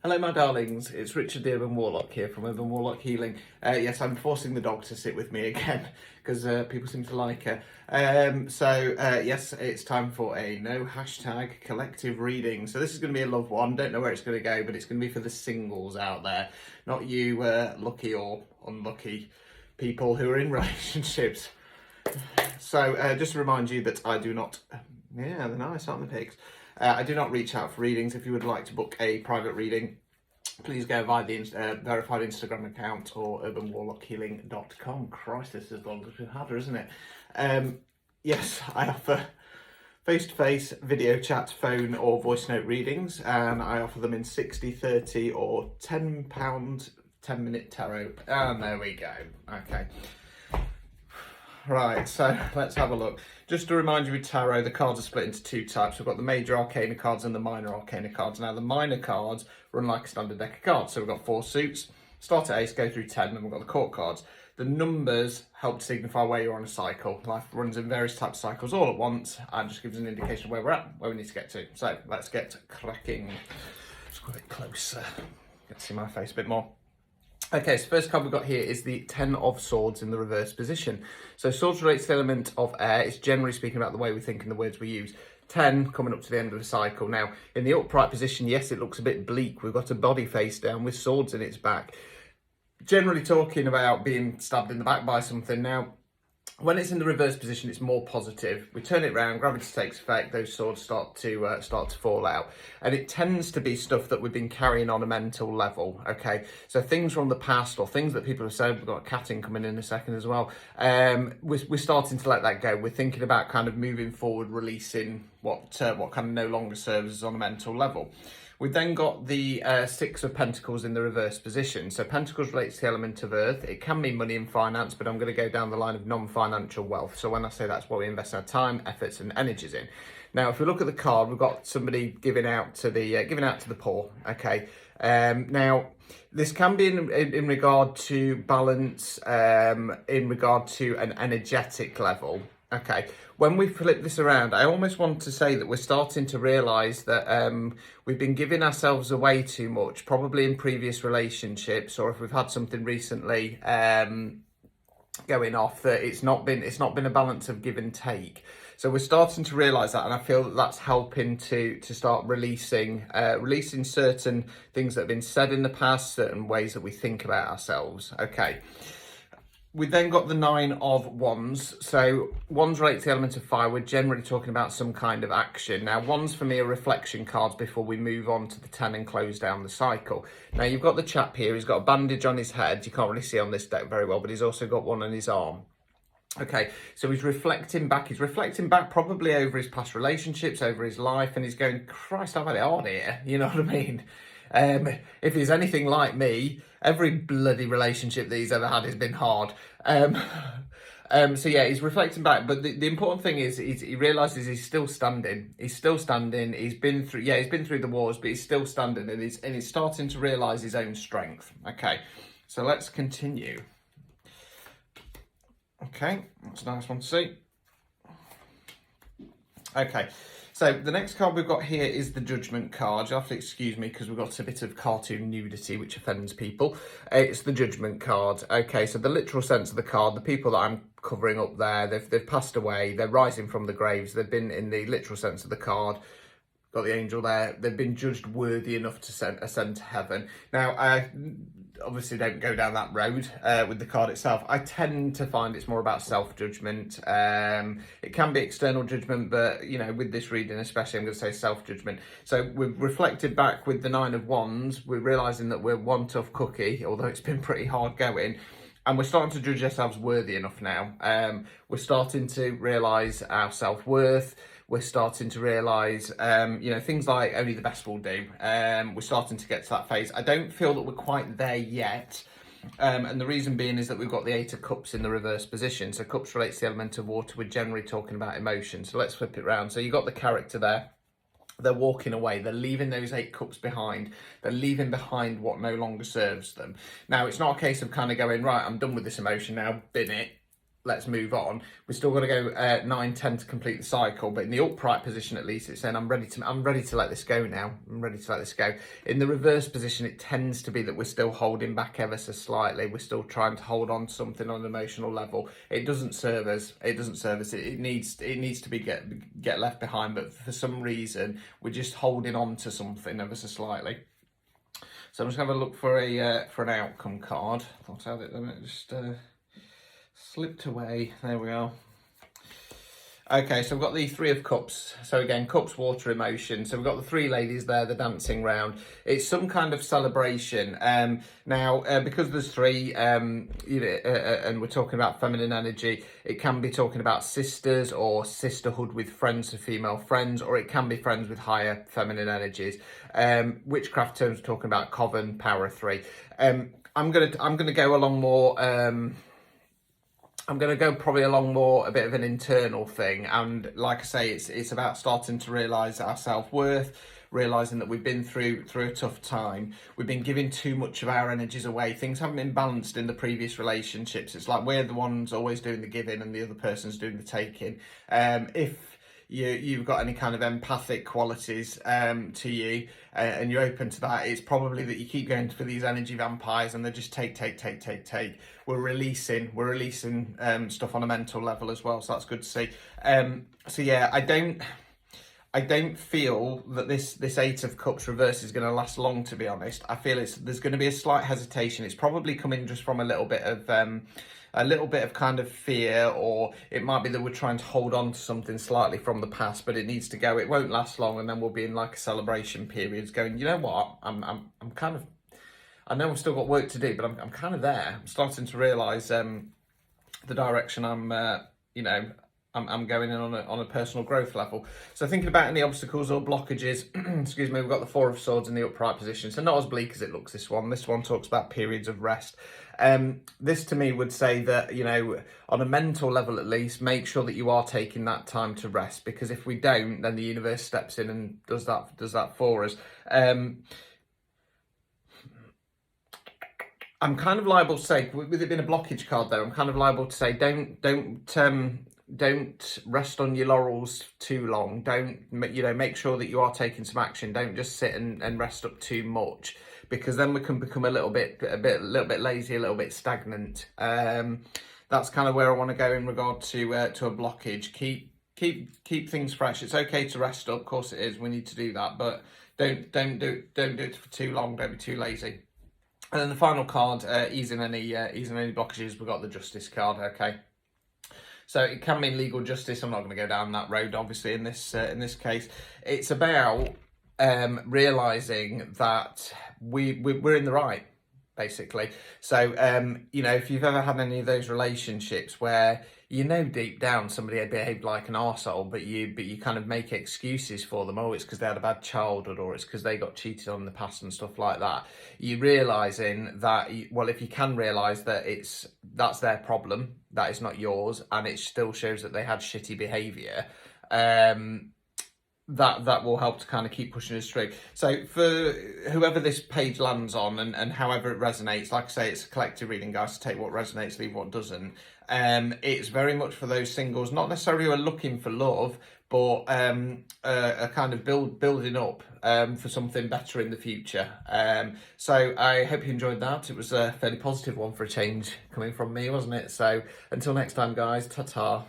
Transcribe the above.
Hello my darlings, it's Richard the Urban Warlock here from Urban Warlock Healing. Yes, I'm forcing the dog to sit with me again because people seem to like her. Yes, it's time for a no hashtag collective reading. So this is going to be a love one, don't know where it's going to go, but it's going to be for the singles out there. Not you lucky or unlucky people who are in relationships. So just to remind you that I do not, yeah, they're nice, aren't the pigs? I do not reach out for readings. If you would like to book a private reading, please go via the verified Instagram account or urbanwarlockhealing.com. Christ, this is as long as we've had her, isn't it? Yes, I offer face-to-face, video chat, phone or voice note readings, and I offer them in 60, 30 or £10, 10-minute tarot. And there we go. Okay. Right, so let's have a look. Just to remind you with tarot, the cards are split into two types. We've got the major arcana cards and the minor arcana cards. Now, the minor cards run like a standard deck of cards. So we've got 4 suits, start at ace, go through 10, and we've got the court cards. The numbers help to signify where you're on a cycle. Life runs in various types of cycles all at once and just gives an indication of where we're at, where we need to get to. So let's get cracking. Let's go a bit closer. Get to see my face a bit more. Okay, so first card we've got here is the 10 of Swords in the reverse position. So swords relates to the element of air. It's generally speaking about the way we think and the words we use. 10 coming up to the end of the cycle. Now, in the upright position, yes, it looks a bit bleak. We've got a body face down with swords in its back. Generally talking about being stabbed in the back by something. Now, when it's in the reverse position, it's more positive. We turn it around, gravity takes effect, those swords start to fall out. And it tends to be stuff that we've been carrying on a mental level, okay? So things from the past or things that people have said, we've got a cat in coming in a second as well. We're starting to let that go. We're thinking about kind of moving forward, releasing what kind of no longer serves us on a mental level. We've then got the 6 of Pentacles in the reverse position. So Pentacles relates to the element of earth. It can mean money and finance, but I'm going to go down the line of non-financial wealth. So when I say that's what we invest our time, efforts and energies in. Now, if we look at the card, we've got somebody giving out to the poor, okay? Now, this can be in regard to balance, in regard to an energetic level. Okay, when we flip this around, I almost want to say that we're starting to realise that we've been giving ourselves away too much, probably in previous relationships, or if we've had something recently going off, that it's not been a balance of give and take. So we're starting to realise that, and I feel that that's helping to start releasing certain things that have been said in the past, certain ways that we think about ourselves. Okay. We then got the 9 of Wands. So Wands relate to the element of fire. We're generally talking about some kind of action. Now, Wands for me are reflection cards before we move on to the 10 and close down the cycle. Now, you've got the chap here. He's got a bandage on his head. You can't really see on this deck very well, but he's also got one on his arm. Okay, so he's reflecting back. He's reflecting back probably over his past relationships, over his life, and he's going, Christ, I've had it hard here. You know what I mean? If he's anything like me, every bloody relationship that he's ever had has been hard. So yeah, he's reflecting back, but the important thing is he realises he's still standing. He's still standing. He's been through the wars, but he's still standing, and he's starting to realise his own strength. Okay, so let's continue. Okay, that's a nice one to see. Okay. So the next card we've got here is the Judgment card. You'll have to excuse me because we've got a bit of cartoon nudity which offends people. It's the Judgment card. Okay, so the literal sense of the card, the people that I'm covering up there, they've passed away, they're rising from the graves, they've been, in the literal sense of the card, got the angel there, they've been judged worthy enough to ascend to heaven. Now, I obviously don't go down that road with the card itself. I tend to find it's more about self-judgment. It can be external judgment, but, you know, with this reading especially, I'm going to say self-judgment. So we've reflected back with the 9 of Wands. We're realising that we're one tough cookie, although it's been pretty hard going. And we're starting to judge ourselves worthy enough now. We're starting to realise our self-worth. We're starting to realise, things like only the best will do. We're starting to get to that phase. I don't feel that we're quite there yet. And the reason being is that we've got the 8 of Cups in the reverse position. So Cups relates to the element of water. We're generally talking about emotion. So let's flip it around. So you've got the character there. They're walking away. They're leaving those 8 cups behind. They're leaving behind what no longer serves them. Now, it's not a case of kind of going, right, I'm done with this emotion now, bin it. let's move on. We've still got to go 9, 10 to complete the cycle, but in the upright position at least, it's saying I'm ready to let this go now. I'm ready to let this go. In the reverse position, it tends to be that we're still holding back ever so slightly. We're still trying to hold on to something on an emotional level. It doesn't serve us. It doesn't serve us. It needs to be get left behind. But for some reason, we're just holding on to something ever so slightly. So I'm just going to have a look for an outcome card. I thought I had it, then it just slipped away. There we are. Okay, so we've got the Three of Cups. So again, cups, water, emotion. So we've got the three ladies there, they're dancing round. It's some kind of celebration. Now, because there's three, and we're talking about feminine energy, it can be talking about sisters or sisterhood with friends or female friends, or it can be friends with higher feminine energies. Witchcraft terms, we're talking about coven, power 3. I'm gonna go along more. I'm going to go probably along more a bit of an internal thing, and like I say, it's about starting to realise our self-worth, realising that we've been through a tough time. We've been giving too much of our energies away. Things haven't been balanced in the previous relationships. It's like we're the ones always doing the giving and the other person's doing the taking. If you've got any kind of empathic qualities to you, and you're open to that, it's probably that you keep going for these energy vampires and they just take. We're releasing stuff on a mental level as well, so that's good to see. So yeah, I don't feel that this Eight of Cups reverse is going to last long, to be honest. I feel there's going to be a slight hesitation. It's probably coming just from a little bit of kind of fear, or it might be that we're trying to hold on to something slightly from the past, but it needs to go. It won't last long, and then we'll be in like a celebration period, going, you know what, I'm kind of, I know I've still got work to do, but I'm kind of there. I'm starting to realise the direction I'm going in on a personal growth level. So thinking about any obstacles or blockages, excuse me, we've got the Four of Swords in the upright position. So not as bleak as it looks, this one. This one talks about periods of rest. This to me would say that, on a mental level at least, make sure that you are taking that time to rest, because if we don't, then the universe steps in and does that for us. I'm kind of liable to say, with it being a blockage card there, I'm kind of liable to say don't rest on your laurels too long. Don't, make sure that you are taking some action. Don't just sit and rest up too much, because then we can become a little bit lazy, a little bit stagnant. That's kind of where I want to go in regard to a blockage. Keep things fresh. It's okay to rest up, of course it is. We need to do that, but don't do it for too long. Don't be too lazy. And then the final card, easing any blockages. We've got the Justice card. Okay. So it can mean legal justice. I'm not going to go down that road, obviously, in this case. It's about realising that we're in the right, basically. So, if you've ever had any of those relationships where deep down somebody behaved like an arsehole, but you kind of make excuses for them. Oh, it's because they had a bad childhood, or it's because they got cheated on in the past and stuff like that. You're realising that, if you can realise that that's their problem, that is not yours, and it still shows that they had shitty behaviour, that will help to kind of keep pushing us through. So for whoever this page lands on, and however it resonates, like I say, it's a collective reading, guys, to take what resonates, leave what doesn't. It's very much for those singles, not necessarily who are looking for love, but a kind of building up for something better in the future. So I hope you enjoyed that. It was a fairly positive one for a change coming from me, wasn't it? So until next time, guys, ta-ta.